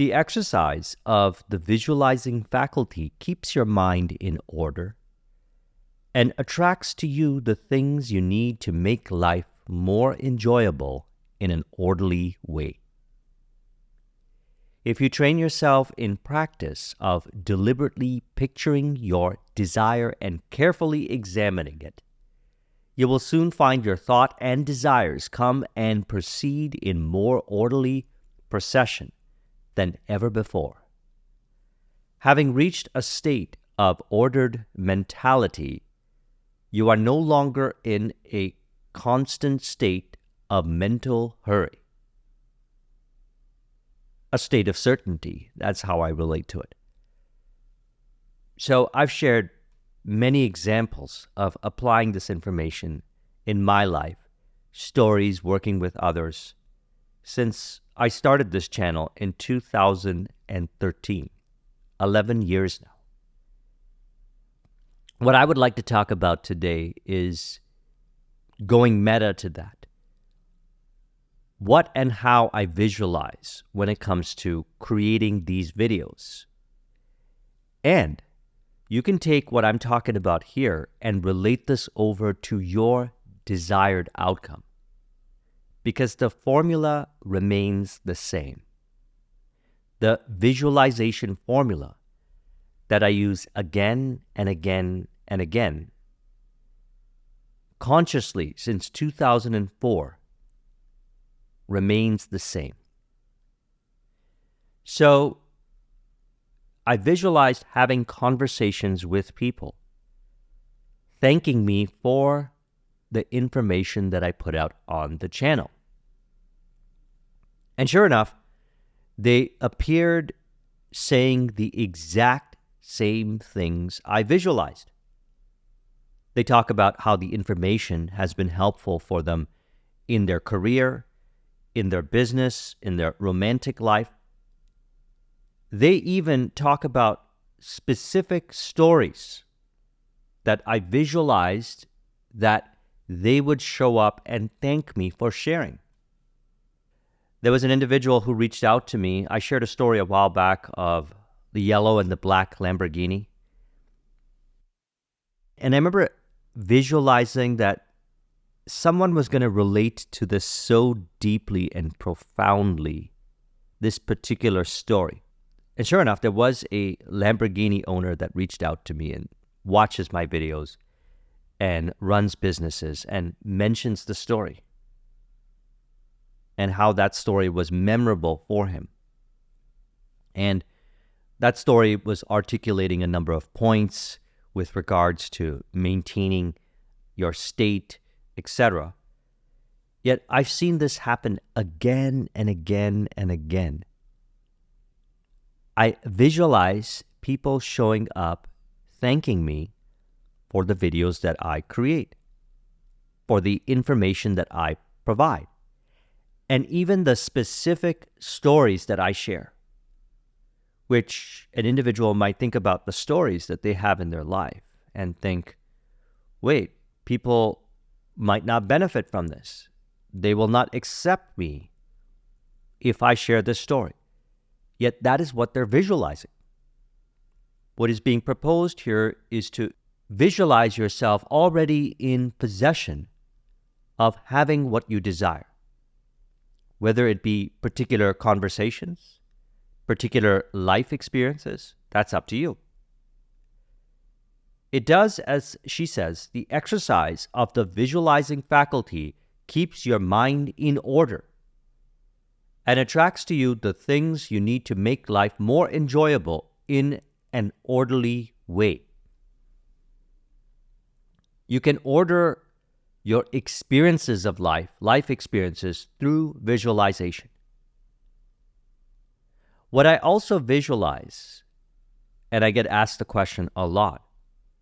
The exercise of the visualizing faculty keeps your mind in order and attracts to you the things you need to make life more enjoyable in an orderly way. If you train yourself in practice of deliberately picturing your desire and carefully examining it, you will soon find your thought and desires come and proceed in more orderly procession than ever before. Having reached a state of ordered mentality, you are no longer in a constant state of mental hurry. A state of certainty. That's how I relate to it. So I've shared many examples of applying this information in my life, stories working with others, since I started this channel in 2013, 11 years now. What I would like to talk about today is going meta to that. What and how I visualize when it comes to creating these videos. And you can take what I'm talking about here and relate this over to your desired outcome, because the formula remains the same. The visualization formula that I use again and again and again, consciously since 2004, remains the same. So I visualized having conversations with people, thanking me for the information that I put out on the channel. And sure enough, they appeared saying the exact same things I visualized. They talk about how the information has been helpful for them in their career, in their business, in their romantic life. They even talk about specific stories that I visualized that they would show up and thank me for sharing. There was an individual who reached out to me. I shared a story a while back of the yellow and the black Lamborghini. And I remember visualizing that someone was going to relate to this so deeply and profoundly, this particular story. And sure enough, there was a Lamborghini owner that reached out to me and watches my videos and runs businesses and mentions the story and how that story was memorable for him. And that story was articulating a number of points with regards to maintaining your state, etc. Yet I've seen this happen again and again and again. I visualize people showing up thanking me for the videos that I create, for the information that I provide, and even the specific stories that I share, which an individual might think about the stories that they have in their life and think, wait, people might not benefit from this. They will not accept me if I share this story. Yet that is what they're visualizing. What is being proposed here is to visualize yourself already in possession of having what you desire, whether it be particular conversations, particular life experiences. That's up to you. It does, as she says, the exercise of the visualizing faculty keeps your mind in order and attracts to you the things you need to make life more enjoyable in an orderly way. You can order your experiences of life experiences, through visualization. What I also visualize, and I get asked the question a lot,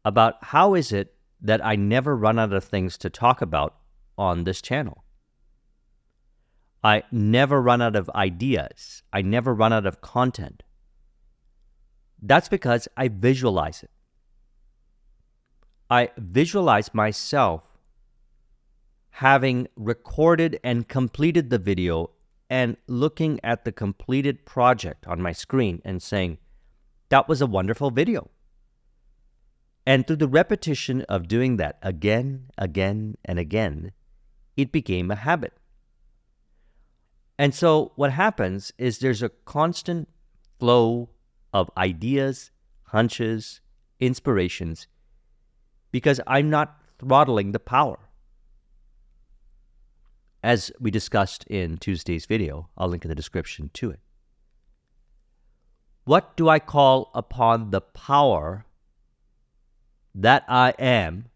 about how is it that I never run out of things to talk about on this channel. I never run out of ideas. I never run out of content. That's because I visualize it. I visualize myself having recorded and completed the video and looking at the completed project on my screen and saying, that was a wonderful video. And through the repetition of doing that again, again, and again, it became a habit. And so what happens is there's a constant flow of ideas, hunches, inspirations, because I'm not throttling the power. As we discussed in Tuesday's video, I'll link in the description to it. What do I call upon the power that I am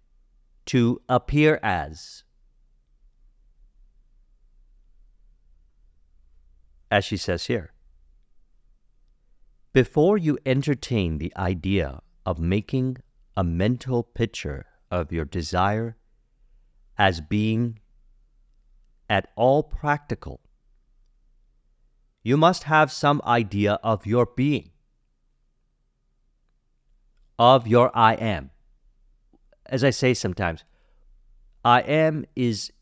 to appear as? As she says here, before you entertain the idea of making a mental picture of your desire as being at all practical, you must have some idea of your being, of your I am. As I say sometimes, I am is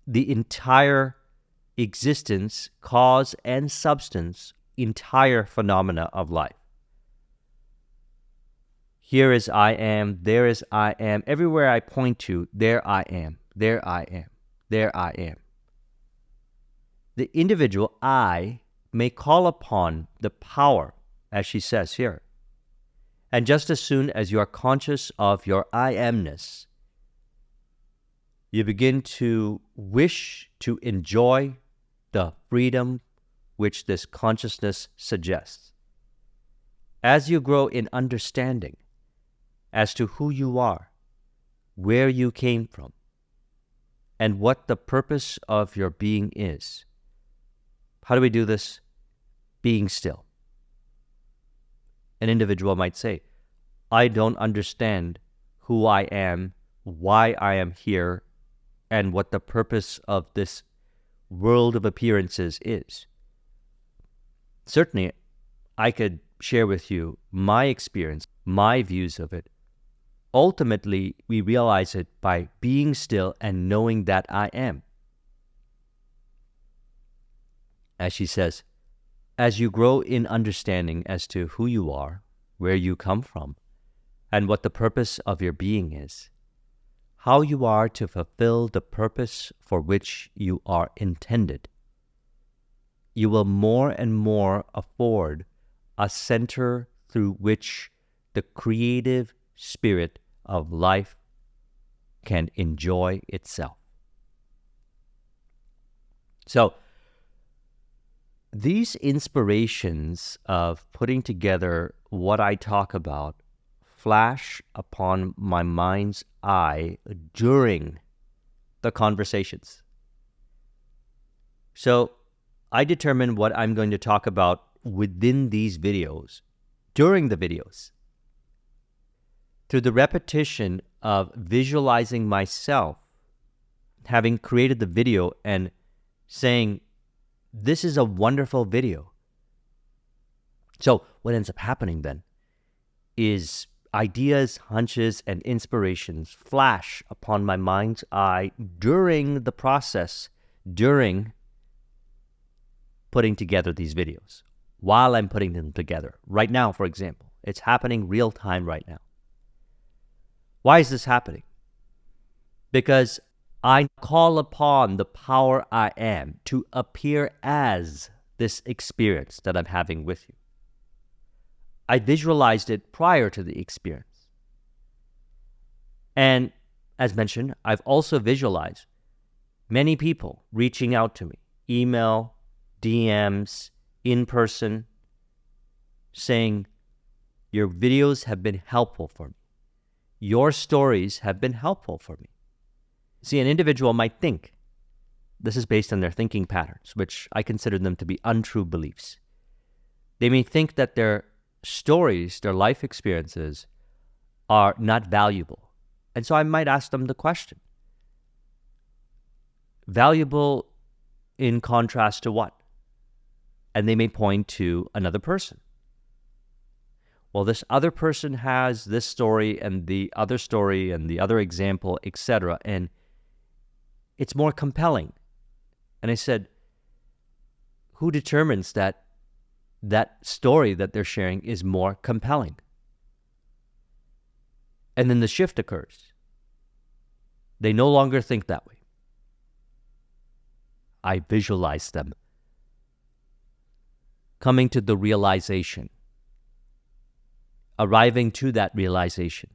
the entire existence, cause, and substance, entire phenomena of life. Here is I am, there is I am. Everywhere I point to, there I am, there I am, there I am. The individual I may call upon the power, as she says here. And just as soon as you are conscious of your I amness, you begin to wish to enjoy the freedom which this consciousness suggests. As you grow in understanding as to who you are, where you came from, and what the purpose of your being is. How do we do this? Being still. An individual might say, I don't understand who I am, why I am here, and what the purpose of this world of appearances is. Certainly, I could share with you my experience, my views of it. Ultimately, we realize it by being still and knowing that I am. As she says, as you grow in understanding as to who you are, where you come from, and what the purpose of your being is, how you are to fulfill the purpose for which you are intended, you will more and more afford a center through which the creative spirit of life can enjoy itself. So, these inspirations of putting together what I talk about flash upon my mind's eye during the conversations. So I determine what I'm going to talk about within these videos, during the videos. Through the repetition of visualizing myself, having created the video and saying, this is a wonderful video. So what ends up happening then is ideas, hunches, and inspirations flash upon my mind's eye during the process, during putting together these videos, while I'm putting them together. Right now, for example, it's happening real time right now. Why is this happening? Because I call upon the power I am to appear as this experience that I'm having with you. I visualized it prior to the experience. And as mentioned, I've also visualized many people reaching out to me, email, DMs, in person, saying, your videos have been helpful for me. Your stories have been helpful for me. See, an individual might think, this is based on their thinking patterns, which I consider them to be untrue beliefs. They may think that their stories, their life experiences, are not valuable. And so I might ask them the question, valuable in contrast to what? And they may point to another person. Well, this other person has this story and the other example, etc. And it's more compelling. And I said, who determines that that story that they're sharing is more compelling? And then the shift occurs. They no longer think that way. I visualize them coming to the realization, arriving to that realization.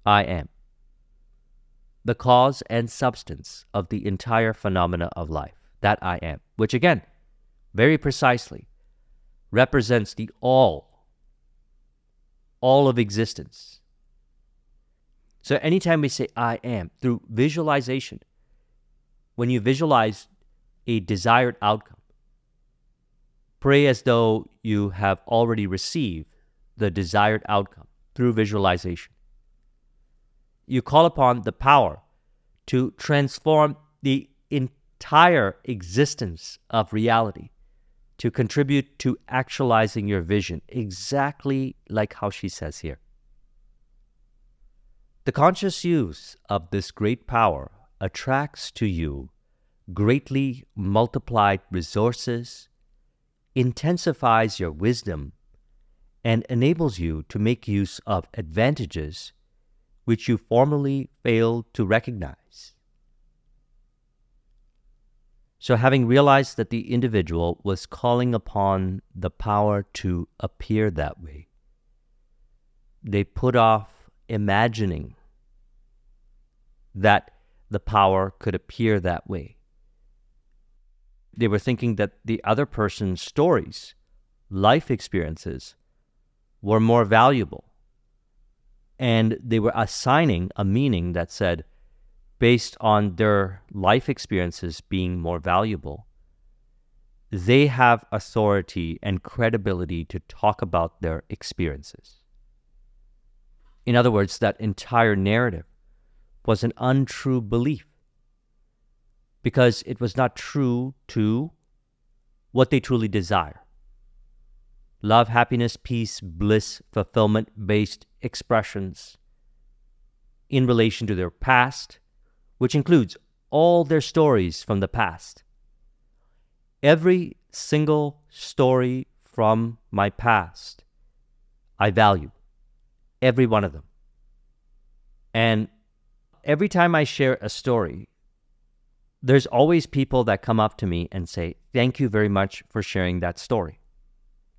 I am the cause and substance of the entire phenomena of life. That I am, which again, very precisely, represents the all of existence. So anytime we say I am, through visualization, when you visualize a desired outcome, pray as though you have already received the desired outcome through visualization. You call upon the power to transform the entire existence of reality to contribute to actualizing your vision, exactly like how she says here. The conscious use of this great power attracts to you greatly multiplied resources, intensifies your wisdom, and enables you to make use of advantages which you formerly failed to recognize. So having realized that the individual was calling upon the power to appear that way, they put off imagining that the power could appear that way. They were thinking that the other person's stories, life experiences, were more valuable. And they were assigning a meaning that said, based on their life experiences being more valuable, they have authority and credibility to talk about their experiences. In other words, that entire narrative was an untrue belief because it was not true to what they truly desire. Love, happiness, peace, bliss, fulfillment-based expressions in relation to their past, which includes all their stories from the past. Every single story from my past, I value. Every one of them. And every time I share a story, there's always people that come up to me and say, "Thank you very much for sharing that story.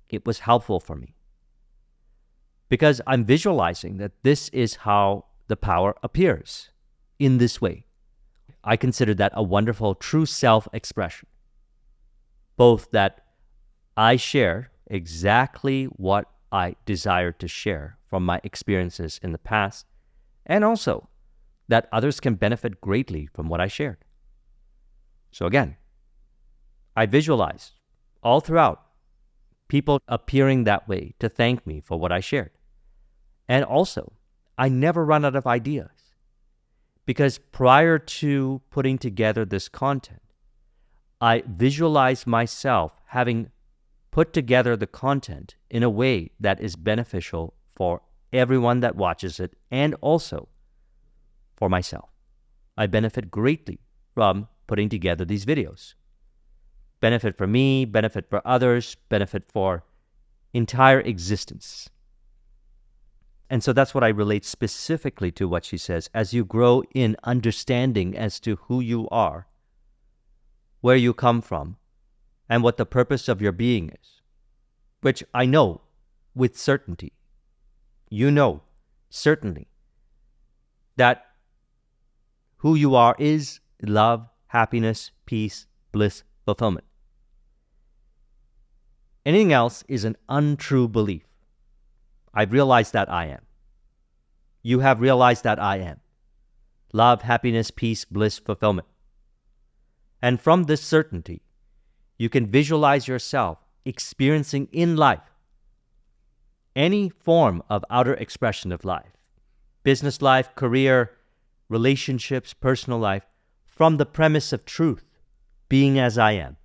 It was helpful for me." Because I'm visualizing that this is how the power appears in this way. I consider that a wonderful true self-expression. Both that I share exactly what I desire to share from my experiences in the past, and also that others can benefit greatly from what I shared. So again, I visualize all throughout people appearing that way to thank me for what I shared. And also, I never run out of ideas. Because prior to putting together this content, I visualize myself having put together the content in a way that is beneficial for everyone that watches it and also for myself. I benefit greatly from putting together these videos. Benefit for me, benefit for others, benefit for entire existence. And so that's what I relate specifically to what she says. As you grow in understanding as to who you are, where you come from, and what the purpose of your being is, which I know with certainty, you know certainly that who you are is love, happiness, peace, bliss, fulfillment. Anything else is an untrue belief. I've realized that I am. You have realized that I am. Love, happiness, peace, bliss, fulfillment. And from this certainty, you can visualize yourself experiencing in life any form of outer expression of life, business life, career, relationships, personal life, from the premise of truth, being as I am.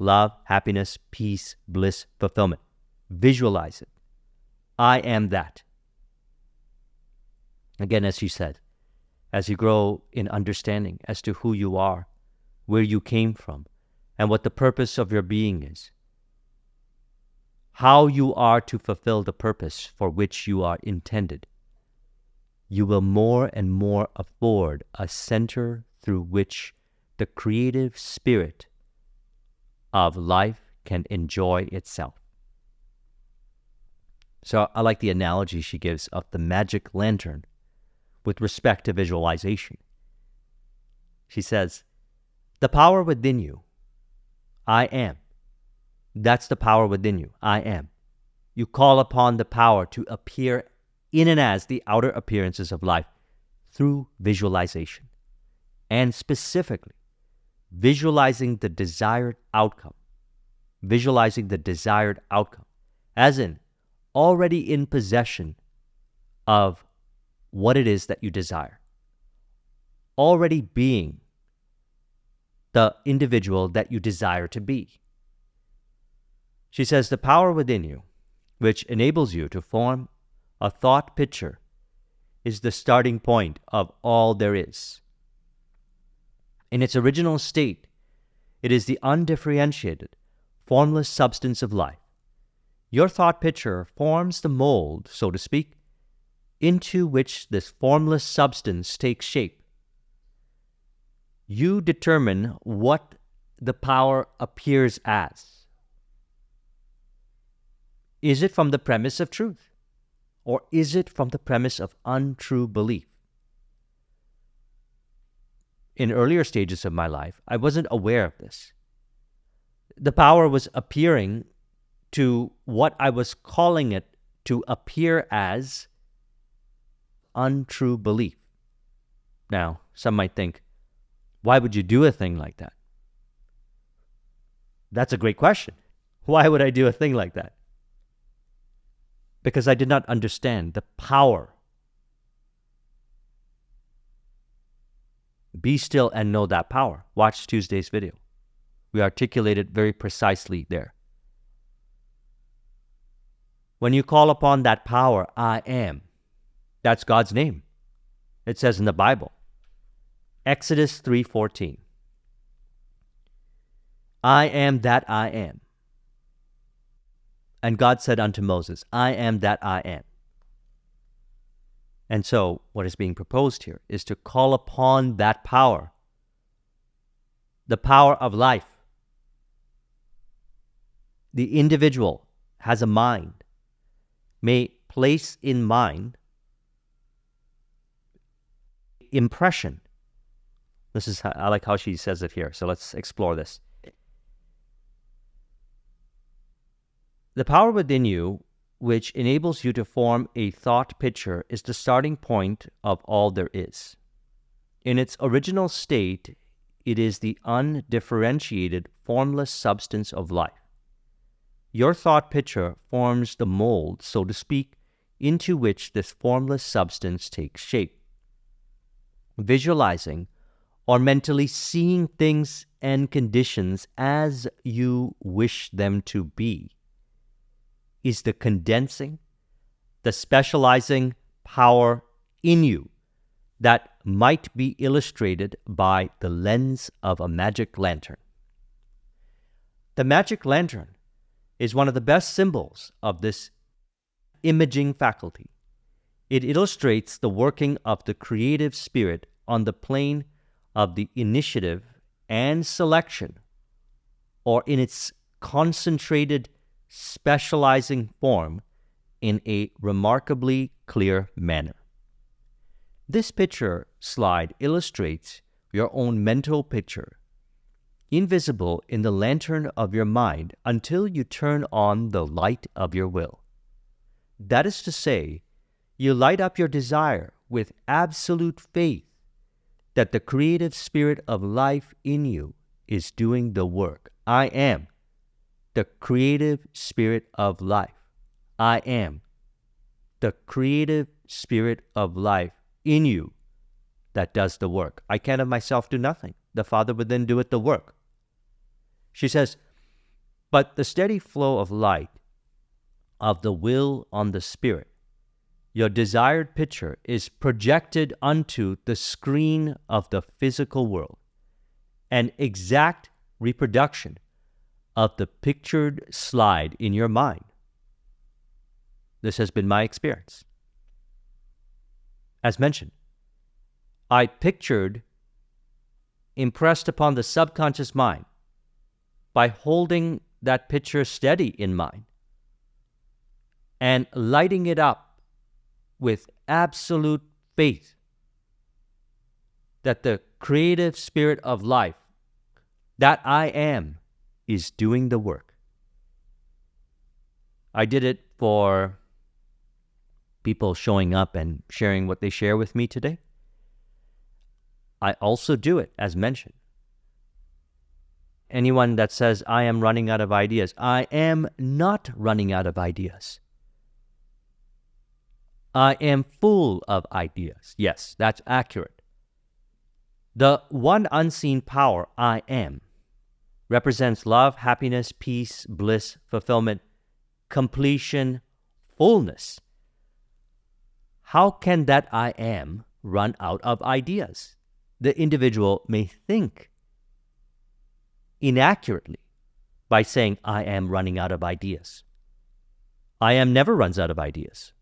Love, happiness, peace, bliss, fulfillment. Visualize it. I am that. Again, as she said, as you grow in understanding as to who you are, where you came from, and what the purpose of your being is, how you are to fulfill the purpose for which you are intended, you will more and more afford a center through which the creative spirit of life can enjoy itself. So I like the analogy she gives of the magic lantern with respect to visualization. She says, the power within you, I am. That's the power within you, I am. You call upon the power to appear in and as the outer appearances of life through visualization, and specifically visualizing the desired outcome. Visualizing the desired outcome, as in already in possession of what it is that you desire, already being the individual that you desire to be. She says the power within you, which enables you to form a thought picture, is the starting point of all there is. In its original state, it is the undifferentiated, formless substance of life. Your thought picture forms the mold, so to speak, into which this formless substance takes shape. You determine what the power appears as. Is it from the premise of truth? Or is it from the premise of untrue belief? In earlier stages of my life, I wasn't aware of this. The power was appearing to what I was calling it to appear as untrue belief. Now, some might think, why would you do a thing like that? That's a great question. Why would I do a thing like that? Because I did not understand the power. Be still and know that power. Watch Tuesday's video. We articulate it very precisely there. When you call upon that power, I am, that's God's name. It says in the Bible, Exodus 3:14. I am that I am. And God said unto Moses, I am that I am. And so what is being proposed here is to call upon that power, the power of life. The individual has a mind, may place in mind impression. This is I like how she says it here, so let's explore this. The power within you, which enables you to form a thought picture, is the starting point of all there is. In its original state, it is the undifferentiated, formless substance of life. Your thought picture forms the mold, so to speak, into which this formless substance takes shape. Visualizing or mentally seeing things and conditions as you wish them to be is the condensing, the specializing power in you that might be illustrated by the lens of a magic lantern. The magic lantern is one of the best symbols of this imaging faculty. It illustrates the working of the creative spirit on the plane of the initiative and selection, or in its concentrated, specializing form in a remarkably clear manner. This picture slide illustrates your own mental picture, invisible in the lantern of your mind until you turn on the light of your will. That is to say, you light up your desire with absolute faith that the creative spirit of life in you is doing the work. I am the creative spirit of life. I am the creative spirit of life in you that does the work. I can of myself do nothing. The Father within doeth the work. She says, but the steady flow of light of the will on the spirit, your desired picture, is projected onto the screen of the physical world. An exact reproduction of the pictured slide in your mind. This has been my experience. As mentioned, I pictured, impressed upon the subconscious mind by holding that picture steady in mind and lighting it up with absolute faith that the creative spirit of life, that I am, is doing the work. I did it for people showing up and sharing what they share with me today. I also do it, as mentioned. Anyone that says, I am running out of ideas, I am not running out of ideas. I am full of ideas. Yes, that's accurate. The one unseen power, I am, represents love, happiness, peace, bliss, fulfillment, completion, fullness. How can that I am run out of ideas? The individual may think inaccurately by saying, I am running out of ideas. I am never runs out of ideas.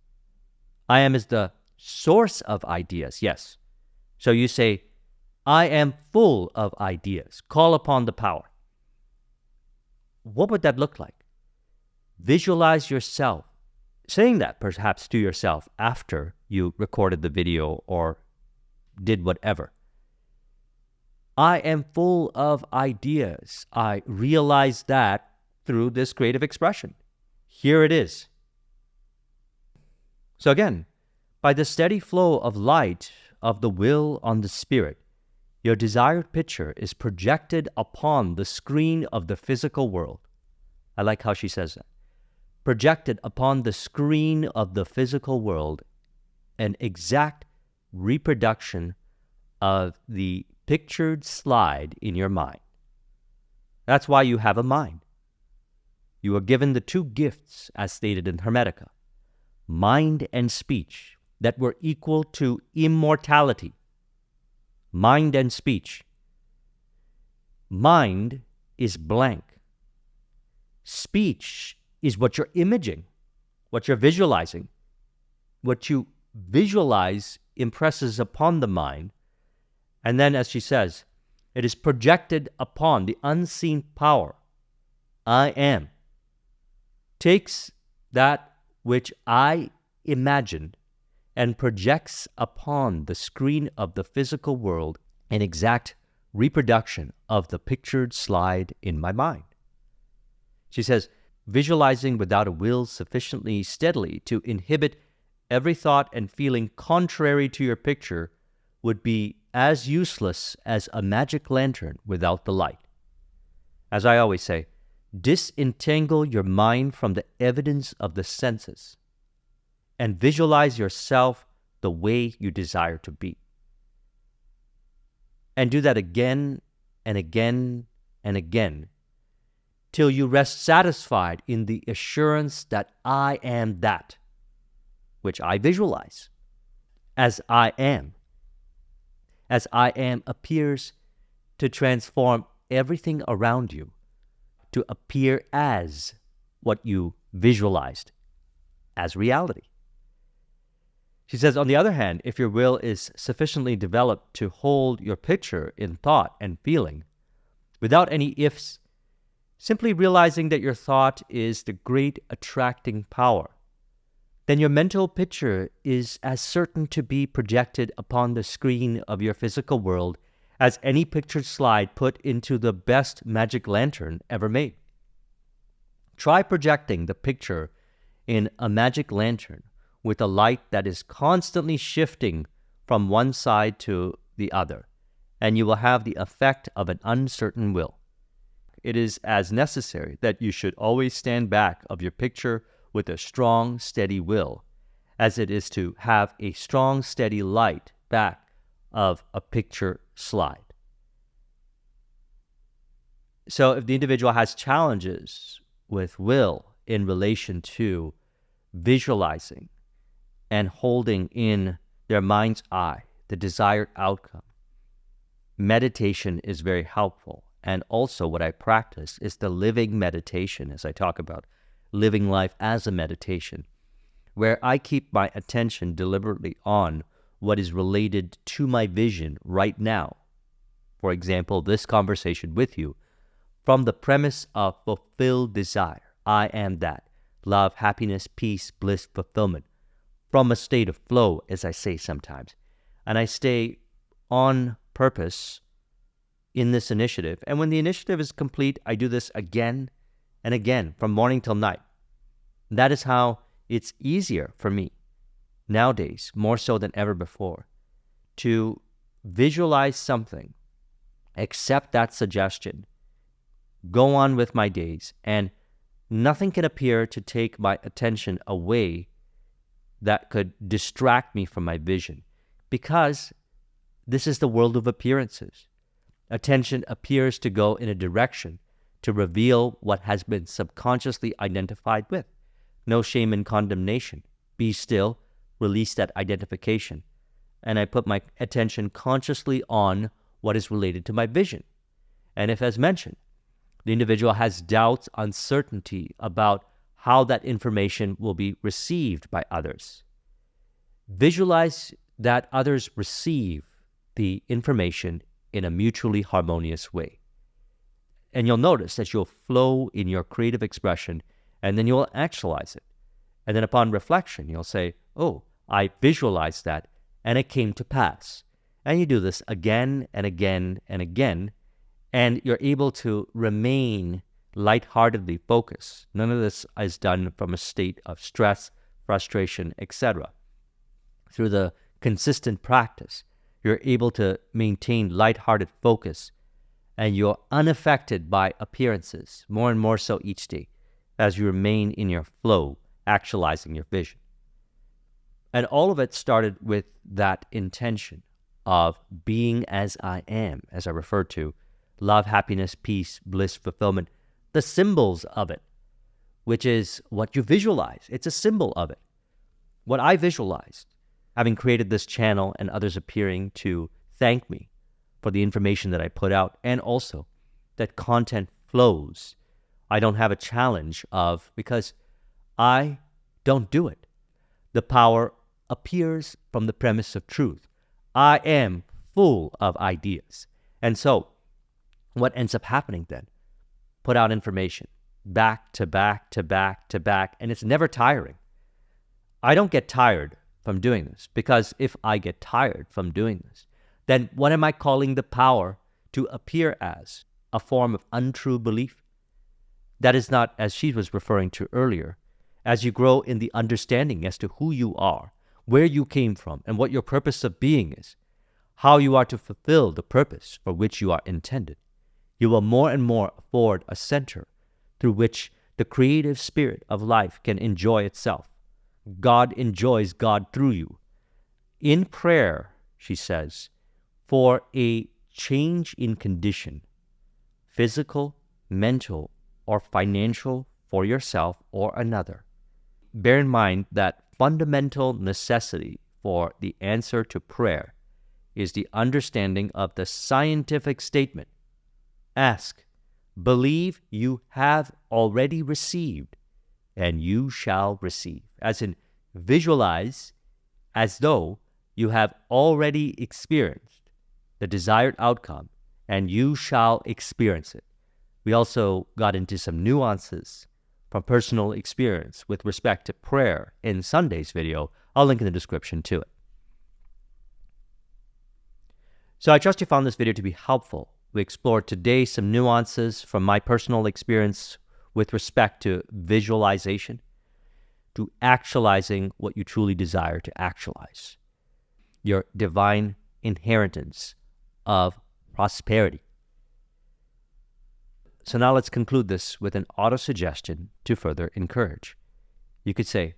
I am is the source of ideas, yes. So you say, I am full of ideas. Call upon the power. What would that look like? Visualize yourself saying that perhaps to yourself after you recorded the video or did whatever. I am full of ideas. I realize that through this creative expression. Here it is. So again, by the steady flow of light of the will on the spirit, your desired picture is projected upon the screen of the physical world. I like how she says that. Projected upon the screen of the physical world, an exact reproduction of the pictured slide in your mind. That's why you have a mind. You are given the two gifts, as stated in Hermetica, mind and speech, that were equal to immortality. Mind and speech. Mind is blank. Speech is what you're imaging, what you're visualizing. What you visualize impresses upon the mind, and then, as she says, it is projected upon the unseen power. I am. Takes that which I imagined and projects upon the screen of the physical world an exact reproduction of the pictured slide in my mind. She says, visualizing without a will sufficiently steadily to inhibit every thought and feeling contrary to your picture would be as useless as a magic lantern without the light. As I always say, disentangle your mind from the evidence of the senses and visualize yourself the way you desire to be. And do that again and again and again till you rest satisfied in the assurance that I am that, which I visualize as I am. As I am appears to transform everything around you to appear as what you visualized as reality. She says, on the other hand, if your will is sufficiently developed to hold your picture in thought and feeling, without any ifs, simply realizing that your thought is the great attracting power, then your mental picture is as certain to be projected upon the screen of your physical world as any pictured slide put into the best magic lantern ever made. Try projecting the picture in a magic lantern with a light that is constantly shifting from one side to the other, and you will have the effect of an uncertain will. It is as necessary that you should always stand back of your picture with a strong, steady will, as it is to have a strong, steady light back of a picture slide. So if the individual has challenges with will in relation to visualizing and holding in their mind's eye the desired outcome, meditation is very helpful, and also what I practice is the living meditation, as I talk about living life as a meditation, where I keep my attention deliberately on what is related to my vision right now. For example, this conversation with you, from the premise of fulfilled desire. I am that. Love, happiness, peace, bliss, fulfillment. From a state of flow, as I say sometimes. And I stay on purpose in this initiative. And when the initiative is complete, I do this again and again from morning till night. That is how it's easier for me nowadays, more so than ever before, to visualize something, accept that suggestion, go on with my days, and nothing can appear to take my attention away that could distract me from my vision, because this is the world of appearances. Attention appears to go in a direction to reveal what has been subconsciously identified with. No shame in condemnation. Be still, release that identification. And I put my attention consciously on what is related to my vision. And if, as mentioned, the individual has doubts, uncertainty about how that information will be received by others, visualize that others receive the information in a mutually harmonious way. And you'll notice that you'll flow in your creative expression, and then you'll actualize it. And then upon reflection, you'll say, oh, I visualized that, and it came to pass. And you do this again and again and again, and you're able to remain lightheartedly focused. None of this is done from a state of stress, frustration, etc. Through the consistent practice, you're able to maintain lighthearted focus, and you're unaffected by appearances, more and more so each day, as you remain in your flow, actualizing your vision. And all of it started with that intention of being as I am, as I referred to, love, happiness, peace, bliss, fulfillment, the symbols of it, which is what you visualize. It's a symbol of it. What I visualized, having created this channel and others appearing to thank me for the information that I put out, and also that content flows. I don't have a challenge of, because I don't do it. The power appears from the premise of truth. I am full of ideas. And so, what ends up happening then? Put out information, back to back to back to back, and it's never tiring. I don't get tired from doing this, because if I get tired from doing this, then what am I calling the power to appear as? A form of untrue belief? That is not, as she was referring to earlier, as you grow in the understanding as to who you are, where you came from, and what your purpose of being is, how you are to fulfill the purpose for which you are intended. You will more and more afford a center through which the creative spirit of life can enjoy itself. God enjoys God through you. In prayer, she says, for a change in condition, physical, mental, or financial for yourself or another, bear in mind that fundamental necessity for the answer to prayer is the understanding of the scientific statement. Ask, believe you have already received, and you shall receive. As in, visualize as though you have already experienced the desired outcome, and you shall experience it. We also got into some nuances from personal experience with respect to prayer in Sunday's video. I'll link in the description to it. So I trust you found this video to be helpful. We explored today some nuances from my personal experience with respect to visualization, to actualizing what you truly desire to actualize, your divine inheritance of prosperity. So now let's conclude this with an auto-suggestion to further encourage. You could say,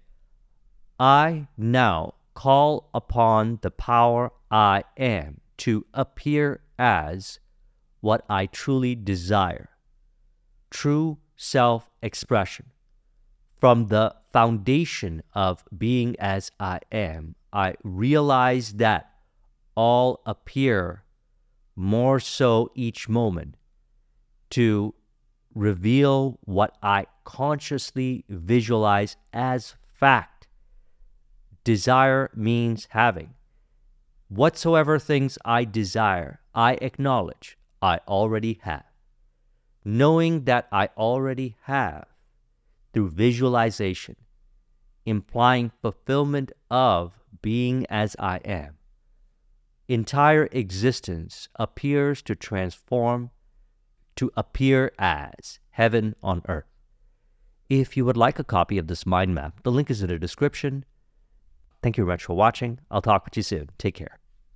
I now call upon the power I am to appear as what I truly desire. True self-expression. From the foundation of being as I am, I realize that all appear more so each moment to reveal what I consciously visualize as fact. Desire means having. Whatsoever things I desire, I acknowledge I already have. Knowing that I already have through visualization, implying fulfillment of being as I am, entire existence appears to transform to appear as heaven on earth. If you would like a copy of this mind map, the link is in the description. Thank you very much for watching. I'll talk with you soon. Take care.